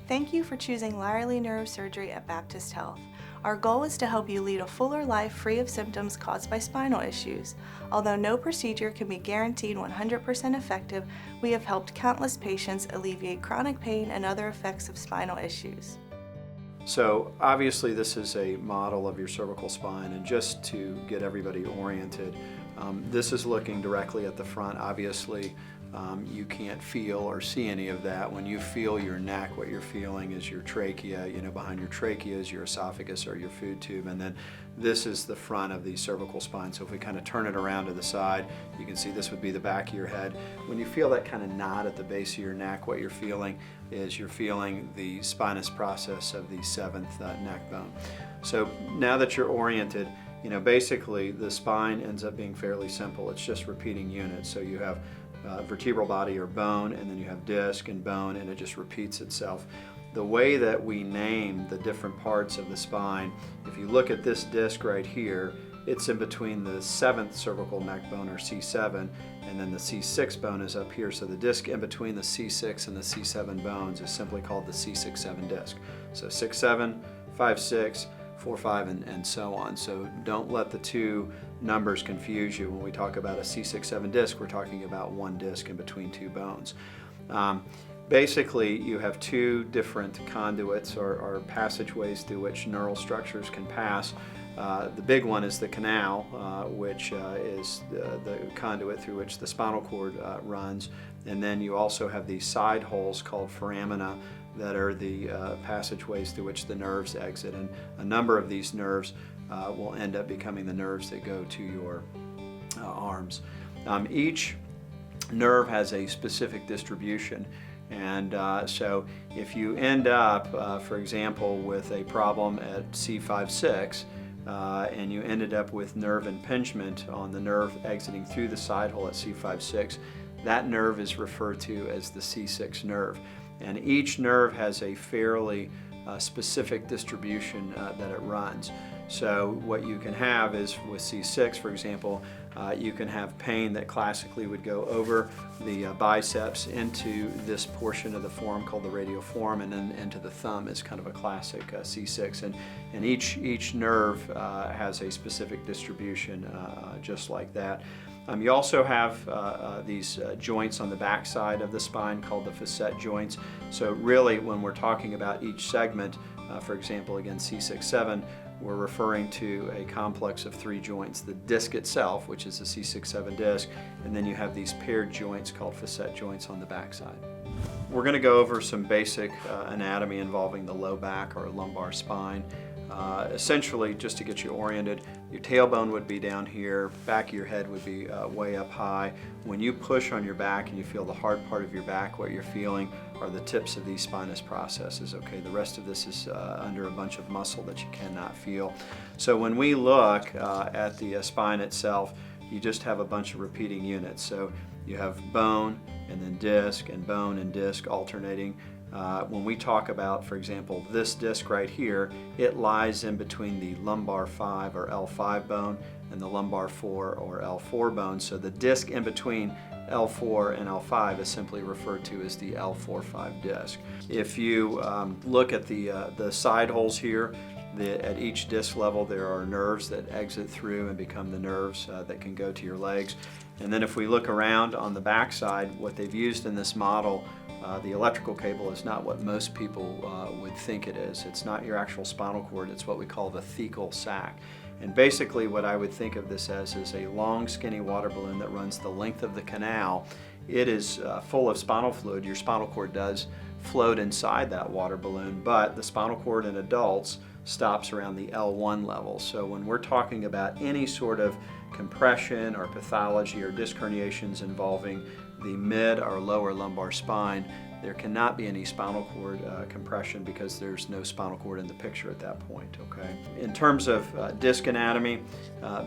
Thank you for choosing Lyerly Neurosurgery at Baptist Health. Our goal is to help you lead a fuller life free of symptoms caused by spinal issues. Although no procedure can be guaranteed 100% effective, we have helped countless patients alleviate chronic pain and other effects of spinal issues. So obviously this is a model of your cervical spine, and just to get everybody oriented, this is looking directly at the front. Obviously you can't feel or see any of that. When you feel your neck, what you're feeling is your trachea. Behind your trachea is your esophagus or your food tube, and then this is the front of the cervical spine. So if we kind of turn it around to the side, you can see this would be the back of your head. When you feel that kind of knot at the base of your neck, what you're feeling is you're feeling the spinous process of the seventh neck bone. So now that you're oriented, basically the spine ends up being fairly simple. It's just repeating units. So you have vertebral body or bone, and then you have disc and bone, and it just repeats itself. The way that we name the different parts of the spine, if you look at this disc right here, it's in between the seventh cervical neck bone, or C7, and then the C6 bone is up here. So the disc in between the C6 and the C7 bones is simply called the C6-7 disc. So 6-7, 5-6, 4-5, and so on. So don't let the two numbers confuse you. When we talk about a C6-7 disc, we're talking about one disc in between two bones. Basically, you have two different conduits or passageways through which neural structures can pass. The big one is the canal, which is the conduit through which the spinal cord runs. And then you also have these side holes called foramina that are the passageways through which the nerves exit. And a number of these nerves will end up becoming the nerves that go to your arms. Each nerve has a specific distribution. And so if you end up, for example, with a problem at C5-6, and you ended up with nerve impingement on the nerve exiting through the side hole at C5-6, that nerve is referred to as the C6 nerve. And each nerve has a fairly specific distribution that it runs. So what you can have is with C6, for example, you can have pain that classically would go over the biceps into this portion of the forearm called the radial forearm, and then into the thumb is kind of a classic C6. And each nerve has a specific distribution just like that. You also have these joints on the back side of the spine called the facet joints. So really, when we're talking about each segment, for example, again, C6-7, we're referring to a complex of three joints. The disc itself, which is the C6-7 disc, and then you have these paired joints called facet joints on the back side. We're going to go over some basic anatomy involving the low back or lumbar spine. Essentially, just to get you oriented, your tailbone would be down here, back of your head would be way up high. When you push on your back and you feel the hard part of your back, what you're feeling are the tips of these spinous processes. Okay, the rest of this is under a bunch of muscle that you cannot feel. So when we look at the spine itself, you just have a bunch of repeating units. So you have bone and then disc and bone and disc alternating. When we talk about, for example, this disc right here, it lies in between the lumbar 5 or L5 bone and the lumbar 4 or L4 bone. So the disc in between L4 and L5 is simply referred to as the L4-5 disc. If you look at the side holes here, at each disc level there are nerves that exit through and become the nerves that can go to your legs. And then if we look around on the back side, what they've used in this model, the electrical cable is not what most people would think it is. It's not your actual spinal cord, it's what we call the thecal sac. And basically what I would think of this as is a long skinny water balloon that runs the length of the canal. It is full of spinal fluid. Your spinal cord does float inside that water balloon, but the spinal cord in adults stops around the L1 level. So when we're talking about any sort of compression or pathology or disc herniations involving the mid or lower lumbar spine, there cannot be any spinal cord compression because there's no spinal cord in the picture at that point. Okay. In terms of disc anatomy,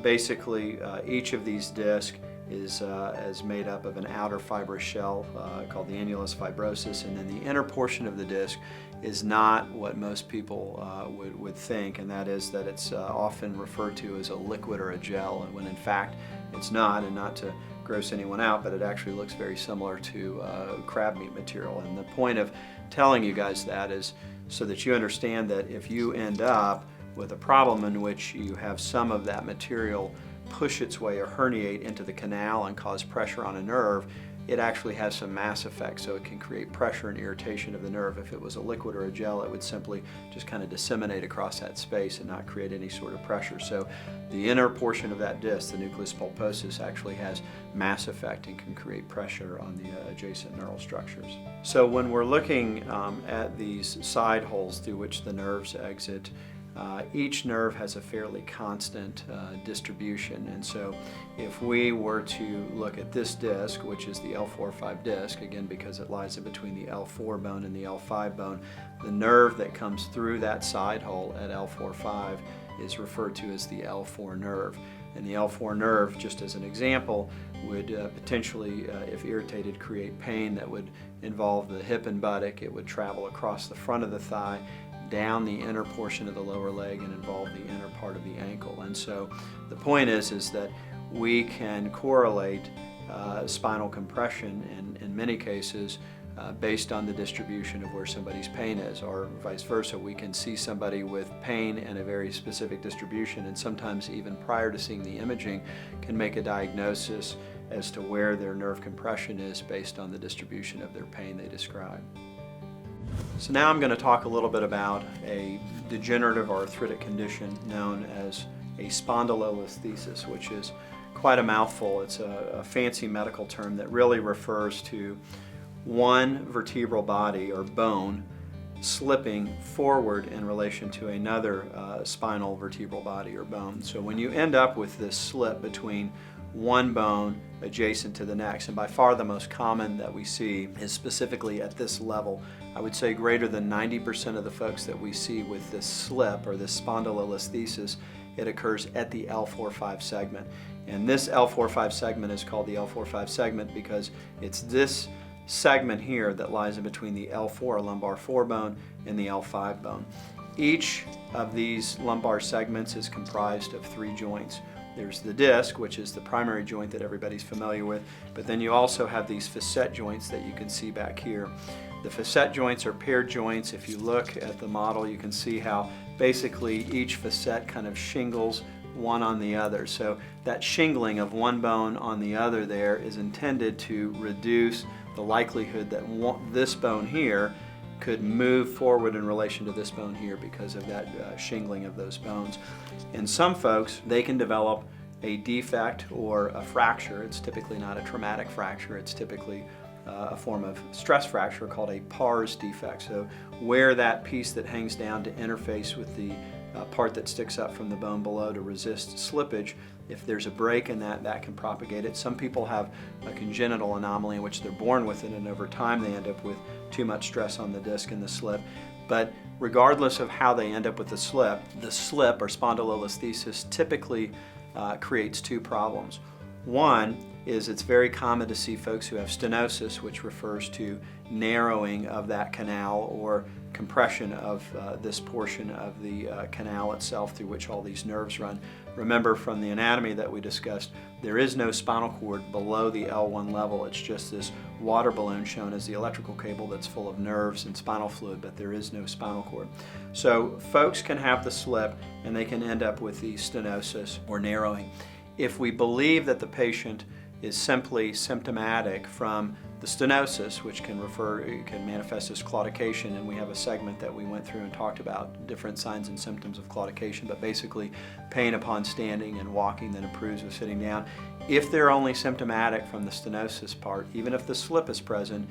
basically each of these discs is made up of an outer fibrous shell called the annulus fibrosus, and then the inner portion of the disc is not what most people would think, and that is that it's often referred to as a liquid or a gel, and when in fact it's not. And not to gross anyone out, but it actually looks very similar to crab meat material. And the point of telling you guys that is so that you understand that if you end up with a problem in which you have some of that material push its way or herniate into the canal and cause pressure on a nerve, it actually has some mass effect, so it can create pressure and irritation of the nerve. If it was a liquid or a gel, it would simply just kind of disseminate across that space and not create any sort of pressure. So the inner portion of that disc, the nucleus pulposus, actually has mass effect and can create pressure on the adjacent neural structures. So when we're looking at these side holes through which the nerves exit, each nerve has a fairly constant distribution, and so if we were to look at this disc, which is the L4-5 disc, again because it lies in between the L4 bone and the L5 bone, the nerve that comes through that side hole at L4-5 is referred to as the L4 nerve. And the L4 nerve, just as an example, would potentially, if irritated, create pain that would involve the hip and buttock. It would travel across the front of the thigh, down the inner portion of the lower leg, and involve the inner part of the ankle. And so the point is that we can correlate spinal compression in many cases based on the distribution of where somebody's pain is, or vice versa. We can see somebody with pain in a very specific distribution, and sometimes even prior to seeing the imaging can make a diagnosis as to where their nerve compression is based on the distribution of their pain they describe. So now I'm going to talk a little bit about a degenerative arthritic condition known as a spondylolisthesis, which is quite a mouthful. It's a fancy medical term that really refers to one vertebral body or bone slipping forward in relation to another spinal vertebral body or bone. So when you end up with this slip between one bone adjacent to the next, and by far the most common that we see is specifically at this level. I would say greater than 90% of the folks that we see with this slip or this spondylolisthesis, it occurs at the L4-5 segment. And this L4-5 segment is called the L4-5 segment because it's this segment here that lies in between the L4 lumbar forebone and the L5 bone. Each of these lumbar segments is comprised of three joints. There's the disc, which is the primary joint that everybody's familiar with, but then you also have these facet joints that you can see back here. The facet joints are paired joints. If you look at the model, you can see how basically each facet kind of shingles one on the other. So that shingling of one bone on the other there is intended to reduce the likelihood that this bone here could move forward in relation to this bone here because of that shingling of those bones. In some folks, they can develop a defect or a fracture. It's typically not a traumatic fracture. It's typically a form of stress fracture called a pars defect. So where that piece that hangs down to interface with the part that sticks up from the bone below to resist slippage, if there's a break in that, that can propagate it. Some people have a congenital anomaly in which they're born with it, and over time they end up with too much stress on the disc and the slip. But regardless of how they end up with the slip or spondylolisthesis typically creates two problems. One is it's very common to see folks who have stenosis, which refers to narrowing of that canal or compression of this portion of the canal itself through which all these nerves run. Remember from the anatomy that we discussed, there is no spinal cord below the L1 level. It's just this water balloon shown as the electrical cable that's full of nerves and spinal fluid, but there is no spinal cord. So folks can have the slip and they can end up with the stenosis or narrowing. If we believe that the patient is simply symptomatic from the stenosis, which can manifest as claudication, and we have a segment that we went through and talked about different signs and symptoms of claudication, but basically pain upon standing and walking that improves with sitting down. If they're only symptomatic from the stenosis part, even if the slip is present,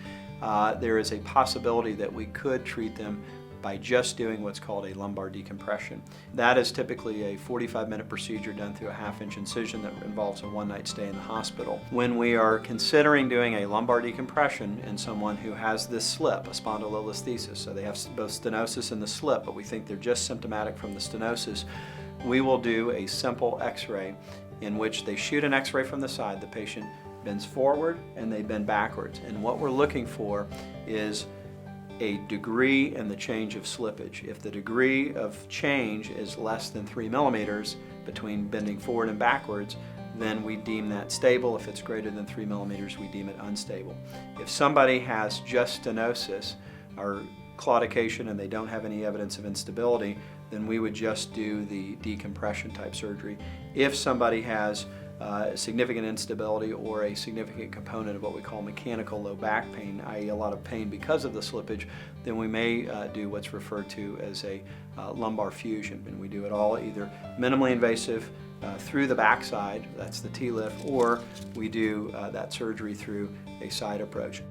there is a possibility that we could treat them by just doing what's called a lumbar decompression. That is typically a 45-minute procedure done through a half-inch incision that involves a one-night stay in the hospital. When we are considering doing a lumbar decompression in someone who has this slip, a spondylolisthesis, so they have both stenosis and the slip, but we think they're just symptomatic from the stenosis, we will do a simple x-ray in which they shoot an x-ray from the side. The patient bends forward and they bend backwards. And what we're looking for is a degree in the change of slippage. If the degree of change is less than 3 millimeters between bending forward and backwards, then we deem that stable. If it's greater than 3 millimeters, we deem it unstable. If somebody has just stenosis or claudication and they don't have any evidence of instability, then we would just do the decompression type surgery. If somebody has significant instability or a significant component of what we call mechanical low back pain, i.e. a lot of pain because of the slippage, then we may do what's referred to as a lumbar fusion. And we do it all either minimally invasive through the backside, that's the XLIF, or we do that surgery through a side approach.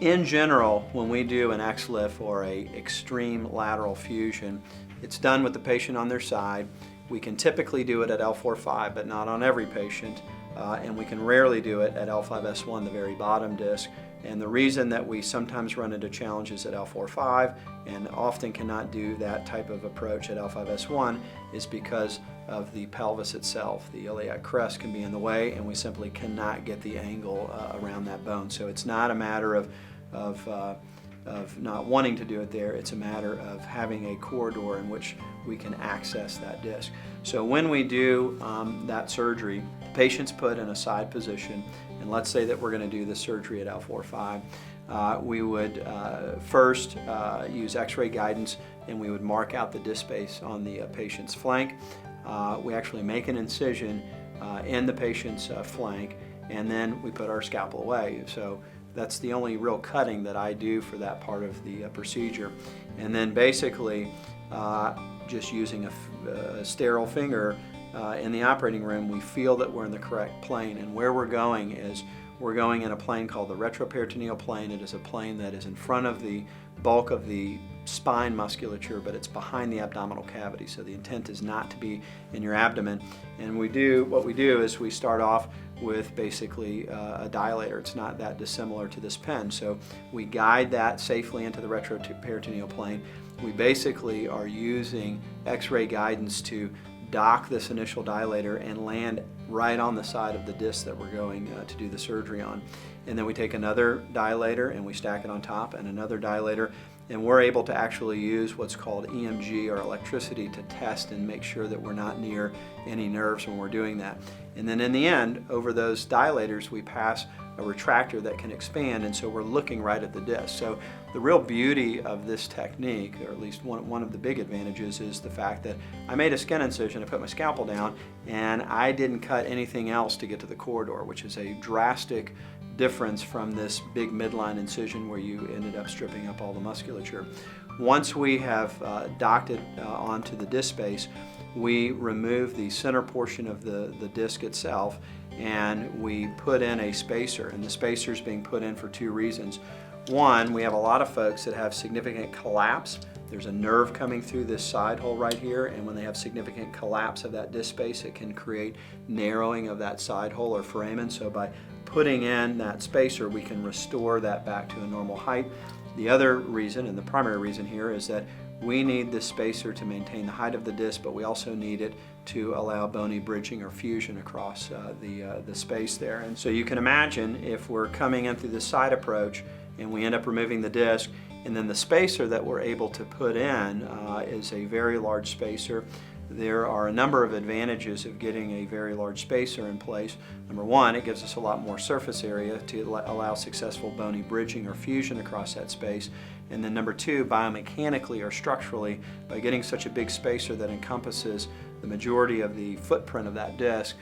In general, when we do an XLIF or a extreme lateral fusion, it's done with the patient on their side. We can typically do it at L4-5, but not on every patient, and we can rarely do it at L5-S1, the very bottom disc. And the reason that we sometimes run into challenges at L4-5 and often cannot do that type of approach at L5-S1 is because of the pelvis itself. The iliac crest can be in the way, and we simply cannot get the angle around that bone. So it's not a matter of not wanting to do it there, it's a matter of having a corridor in which we can access that disc. So when we do that surgery, the patient's put in a side position, and let's say that we're going to do the surgery at L4-5. We would first use x-ray guidance, and we would mark out the disc space on the patient's flank. We actually make an incision in the patient's flank, and then we put our scalpel away. So that's the only real cutting that I do for that part of the procedure. And then basically, just using a sterile finger in the operating room, we feel that we're in the correct plane. And where we're going is we're going in a plane called the retroperitoneal plane. It is a plane that is in front of the bulk of the spine musculature, but it's behind the abdominal cavity. So the intent is not to be in your abdomen. And what we do is we start off with basically a dilator. It's not that dissimilar to this pen. So we guide that safely into the retroperitoneal plane. We basically are using x-ray guidance to dock this initial dilator and land right on the side of the disc that we're going to do the surgery on. And then we take another dilator and we stack it on top, and another dilator, and we're able to actually use what's called EMG or electricity to test and make sure that we're not near any nerves when we're doing that. And then in the end, over those dilators, we pass a retractor that can expand, and so we're looking right at the disc. So the real beauty of this technique, or at least one of the big advantages, is the fact that I made a skin incision, I put my scalpel down, and I didn't cut anything else to get to the corridor, which is a drastic difference from this big midline incision where you ended up stripping up all the musculature. Once we have docked it onto the disc space, we remove the center portion of the disc itself, and we put in a spacer. And the spacer is being put in for two reasons. One, we have a lot of folks that have significant collapse. There's a nerve coming through this side hole right here, and when they have significant collapse of that disc space, it can create narrowing of that side hole or foramen. So by putting in that spacer, we can restore that back to a normal height. The other reason, and the primary reason here, is that we need this spacer to maintain the height of the disc, but we also need it to allow bony bridging or fusion across the space there. And so you can imagine if we're coming in through the side approach and we end up removing the disc, and then the spacer that we're able to put in is a very large spacer. There are a number of advantages of getting a very large spacer in place. Number one, it gives us a lot more surface area to allow successful bony bridging or fusion across that space. And then number two, biomechanically or structurally, by getting such a big spacer that encompasses the majority of the footprint of that disc,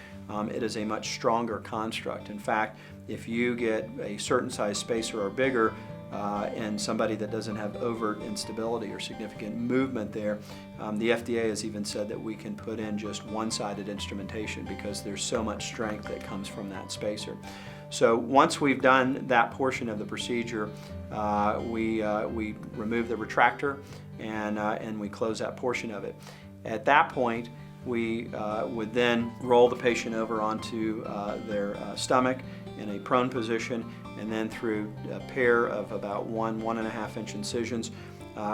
it is a much stronger construct. In fact, if you get a certain size spacer or bigger, and somebody that doesn't have overt instability or significant movement there, the FDA has even said that we can put in just one-sided instrumentation because there's so much strength that comes from that spacer. So once we've done that portion of the procedure, we remove the retractor and we close that portion of it. At that point, we would then roll the patient over onto their stomach in a prone position, and then through a pair of about 1.5 inch incisions,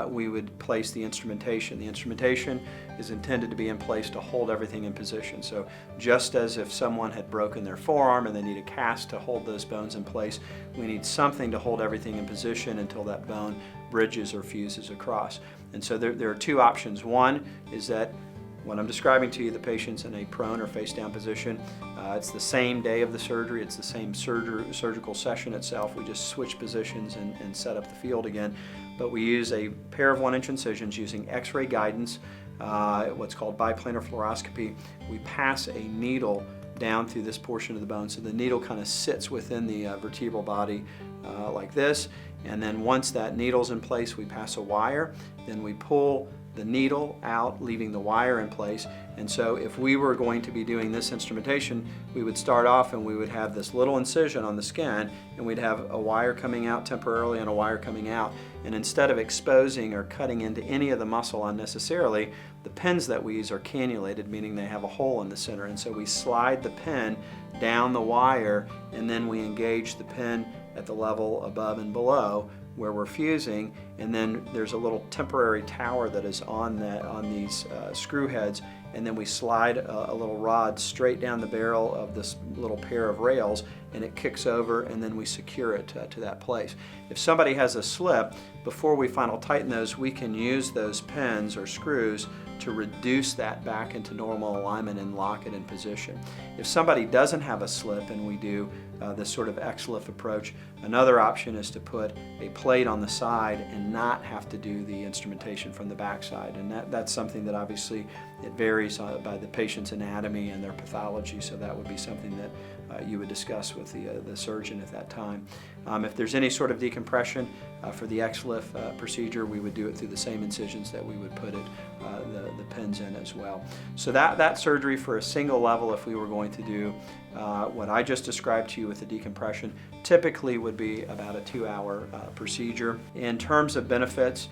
we would place the instrumentation. The instrumentation is intended to be in place to hold everything in position. So just as if someone had broken their forearm and they need a cast to hold those bones in place, we need something to hold everything in position until that bone bridges or fuses across. And so there are two options. One is that When I'm describing to you the patient's in a prone or face down position, it's the same day of the surgery, it's the same surgical session itself. We just switch positions and set up the field again. But we use a pair of 1-inch incisions using X-ray guidance, what's called biplanar fluoroscopy. We pass a needle down through this portion of the bone, so the needle kind of sits within the vertebral body like this, and then once that needle's in place, we pass a wire, then we pull the needle out, leaving the wire in place. And so if we were going to be doing this instrumentation, we would start off and we would have this little incision on the skin, and we'd have a wire coming out temporarily and a wire coming out. And instead of exposing or cutting into any of the muscle unnecessarily, the pins that we use are cannulated, meaning they have a hole in the center. And so we slide the pin down the wire, and then we engage the pin at the level above and below where we're fusing, and then there's a little temporary tower that is on these screw heads, and then we slide a little rod straight down the barrel of this little pair of rails, and it kicks over, and then we secure it to that place. If somebody has a slip, before we final tighten those, we can use those pins or screws to reduce that back into normal alignment and lock it in position. If somebody doesn't have a slip and we do this sort of XLIF approach, another option is to put a plate on the side and not have to do the instrumentation from the backside. And that's something that obviously it varies by the patient's anatomy and their pathology, so that would be something that you would discuss with the surgeon at that time. If there's any sort of decompression for the XLIF procedure, we would do it through the same incisions that we would put the pins in as well. So that surgery for a single level, if we were going to do what I just described to you with the decompression, typically would be about a 2-hour procedure. In terms of benefits,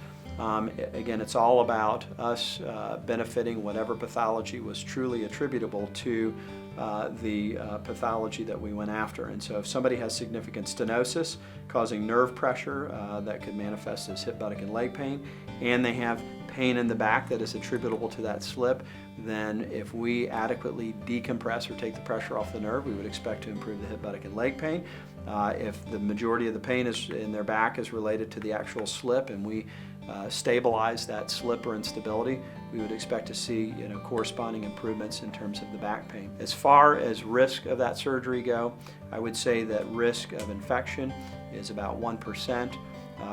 again, it's all about us benefiting whatever pathology was truly attributable to the pathology that we went after. And so if somebody has significant stenosis causing nerve pressure that could manifest as hip, buttock, and leg pain, and they have pain in the back that is attributable to that slip, then if we adequately decompress or take the pressure off the nerve, we would expect to improve the hip, buttock, and leg pain. If the majority of the pain in their back is related to the actual slip, and we stabilize that slip or instability, we would expect to see corresponding improvements in terms of the back pain. As far as risk of that surgery go, I would say that risk of infection is about 1%.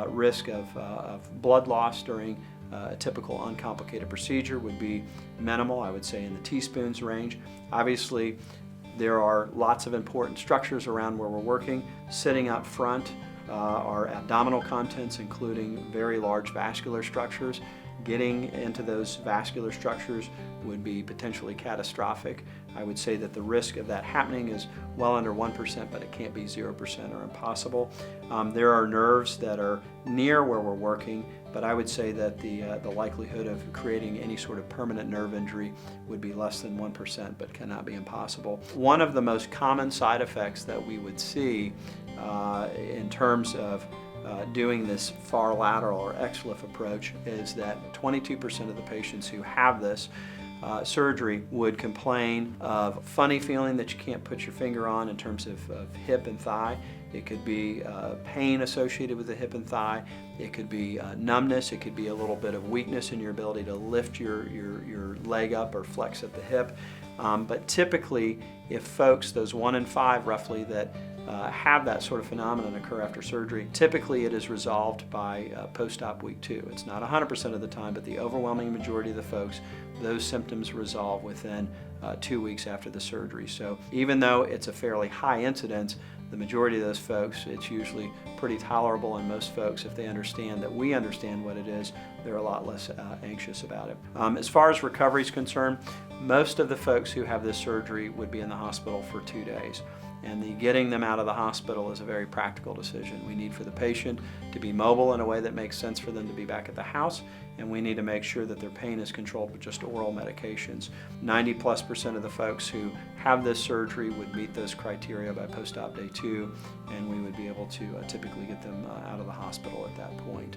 Risk of blood loss during a typical uncomplicated procedure would be minimal, I would say in the teaspoons range. Obviously, there are lots of important structures around where we're working. Sitting up front are abdominal contents, including very large vascular structures. Getting into those vascular structures would be potentially catastrophic. I would say that the risk of that happening is well under 1%, but it can't be 0% or impossible. There are nerves that are near where we're working, but I would say that the likelihood of creating any sort of permanent nerve injury would be less than 1%, but cannot be impossible. One of the most common side effects that we would see in terms of doing this far lateral or XLIF approach is that 22% of the patients who have this surgery would complain of funny feeling that you can't put your finger on in terms of hip and thigh. It could be pain associated with the hip and thigh. It could be numbness. It could be a little bit of weakness in your ability to lift your leg up or flex at the hip. But typically, if folks, those 1 in 5 roughly, that have that sort of phenomenon occur after surgery, typically it is resolved by post-op week 2. It's not 100% of the time, but the overwhelming majority of the folks, those symptoms resolve within 2 weeks after the surgery. So even though it's a fairly high incidence, the majority of those folks, it's usually pretty tolerable, and most folks, if they understand that we understand what it is, they're a lot less anxious about it. As far as recovery is concerned, most of the folks who have this surgery would be in the hospital for 2 days. And the getting them out of the hospital is a very practical decision. We need for the patient to be mobile in a way that makes sense for them to be back at the house, and we need to make sure that their pain is controlled with just oral medications. 90+% of the folks who have this surgery would meet those criteria by post-op day 2, and we would be able to typically get them out of the hospital at that point.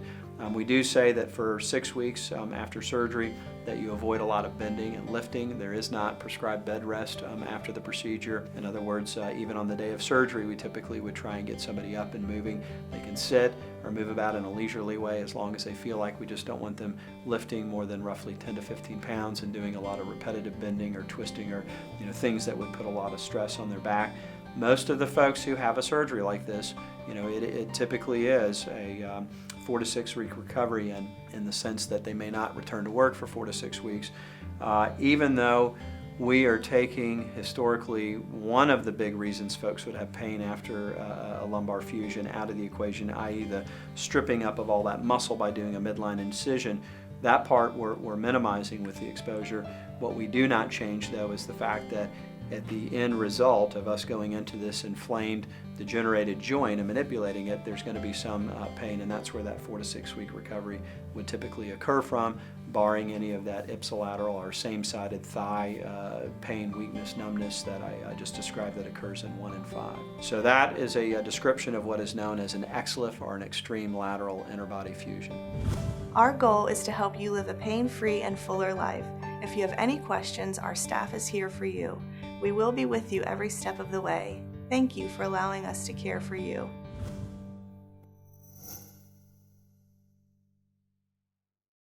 We do say that for 6 weeks after surgery that you avoid a lot of bending and lifting. There is not prescribed bed rest after the procedure. In other words, even on the day of surgery, we typically would try and get somebody up and moving. They can sit or move about in a leisurely way as long as they feel like. We just don't want them lifting more than roughly 10 to 15 pounds and doing a lot of repetitive bending or twisting or things that would put a lot of stress on their back. Most of the folks who have a surgery like this, it typically is a 4 to 6 week recovery in the sense that they may not return to work for 4 to 6 weeks. Even though we are taking historically one of the big reasons folks would have pain after a lumbar fusion out of the equation, i.e. the stripping up of all that muscle by doing a midline incision. That part we're minimizing with the exposure. What we do not change though is the fact that at the end result of us going into this inflamed, degenerated joint and manipulating it, there's going to be some pain, and that's where that 4 to 6 week recovery would typically occur from, barring any of that ipsilateral or same-sided thigh pain, weakness, numbness that I just described that occurs in 1 in 5. So that is a description of what is known as an XLIF, or an extreme lateral interbody fusion. Our goal is to help you live a pain-free and fuller life. If you have any questions, our staff is here for you. We will be with you every step of the way. Thank you for allowing us to care for you.